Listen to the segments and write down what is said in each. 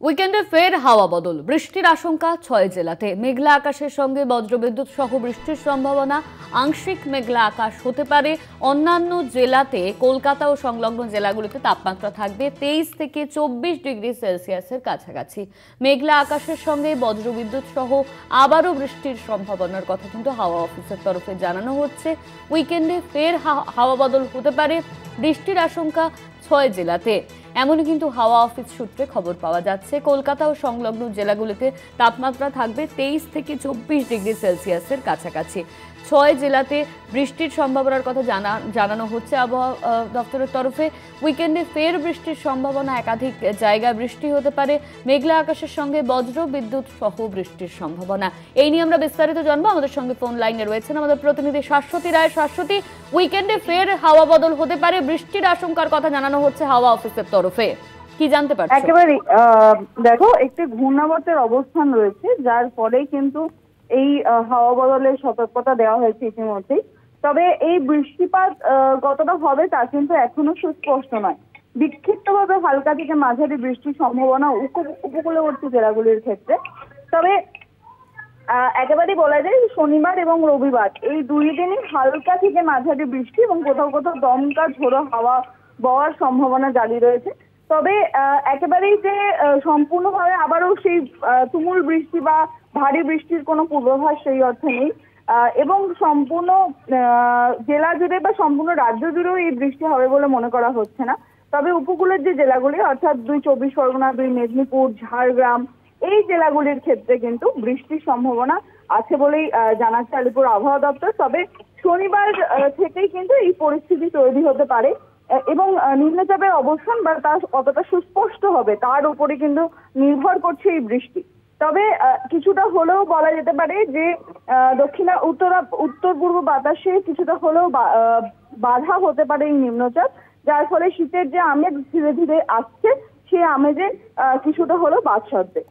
উইকেন্ডে ফের হাওয়া বদল, বৃষ্টির আশঙ্কা ৬ জেলাতে। মেঘলা আকাশের সঙ্গে বজ্রবিদ্যুৎ সহ বৃষ্টির সম্ভাবনা। আংশিক মেঘলা আকাশ হতে পারে। অন্যান্য জেলাতে, কলকাতা ও সংলগ্ন জেলাগুলিতে তাপমাত্রা থাকবে 23 থেকে 24 ডিগ্রি সেলসিয়াসের কাছাকাছি। মেঘলা আকাশের সঙ্গে বজ্রবিদ্যুৎ সহ আবারও বৃষ্টির সম্ভাবনার কথা কিন্তু হাওয়া অফিসের তরফে জানানো হচ্ছে। উইকেন্ডে ফের হাওয়া বদল হতে পারে, বৃষ্টির আশঙ্কা ৬ জেলাতে। এমনই কিন্তু হাওয়া অফিস সূত্রে খবর পাওয়া যাচ্ছে। কলকাতা ও সংলগ্ন জেলাগুলিতে তাপমাত্রা থাকবে 23 থেকে 24 ডিগ্রি সেলসিয়াসের কাছাকাছি। ৬ জেলাতে বৃষ্টির সম্ভাবনার কথা জানানো হচ্ছে আবহাওয়া দপ্তরের তরফে। উইকেন্ডে ফের বৃষ্টির সম্ভাবনা, একাধিক জায়গায় বৃষ্টি হতে পারে। মেঘলা আকাশের সঙ্গে বজ্র বিদ্যুৎ সহ বৃষ্টির সম্ভাবনা। এই নিয়ে আমরা বিস্তারিত জানবো। আমাদের সঙ্গে ফোন লাইনে রয়েছেন আমাদের প্রতিনিধি শাশ্বতী রায়। শাশ্বতী, উইকেন্ডে ফের হাওয়া বদল হতে পারে, বৃষ্টির আশঙ্কার কথা জানানো হচ্ছে হাওয়া অফিসের তরফে, কি জানতে পারছো? একেবারে দেখো, একটি ঘূর্ণাবর্তের অবস্থান রয়েছে, যার ফলে কিন্তু এই হাওয়া বদলের সতর্কতা দেওয়া হয়েছে ইতিমধ্যেই। তবে এই বৃষ্টিপাত কতটা হবে তা কিন্তু এখনো সুস্পষ্ট নয়। বিক্ষিপ্তভাবে হালকা থেকে মাঝারি বৃষ্টির সম্ভাবনা উপকূলবর্তী জেলাগুলির ক্ষেত্রে। তবে একেবারেই বলা যায় শনিবার এবং রবিবার এই দুই দিনই হালকা থেকে মাঝারি বৃষ্টি এবং কোথাও কোথাও দমকা ঝোড়ো হাওয়া বওয়ার সম্ভাবনা জারি রয়েছে। তবে একেবারেই যে সম্পূর্ণভাবে আবারও সেই তুমুল বৃষ্টি বা ভারী বৃষ্টির কোনো পূর্বাভাস সেই অর্থে নেই। এবং সম্পূর্ণ জেলা জুড়ে বা সম্পূর্ণ রাজ্য জুড়েও এই বৃষ্টি হবে বলে মনে করা হচ্ছে না। তবে উপকূলের যে জেলাগুলি, অর্থাৎ ২ চব্বিশ পরগনা, ২ মেদিনীপুর, ঝাড়গ্রাম, এই জেলাগুলির ক্ষেত্রে কিন্তু বৃষ্টির সম্ভাবনা আছে বলেই জানাচ্ছে আলিপুর আবহাওয়া দপ্তর। তবে শনিবার থেকেই কিন্তু এই পরিস্থিতি তৈরি হতে পারে এবং নিম্নচাপের অবস্থান বা তা কতটা সুস্পষ্ট হবে তার উপরে কিন্তু নির্ভর করছে এই বৃষ্টি। তবে কিছুটা হলেও বলা যেতে পারে যে উত্তর পূর্ব বাতাসে কিছুটা হলেও বাধা হতে পারে এই নিম্নচাপ, যার ফলে শীতের যে আমেজ ধীরে ধীরে আসছে সেই আমেজে কিছুটা হলেও বাদ সাধবে।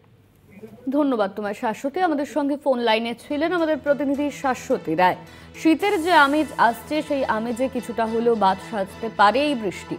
ধন্যবাদ তোমার শাশ্বতী। আমাদের সঙ্গে ফোন লাইনে ছিলেন আমাদের প্রতিনিধি শাশ্বতী রায়। শীতের যে আমেজ আসছে সেই আমেজে কিছুটা হলেও বাদ সাধতে পারে এই বৃষ্টি।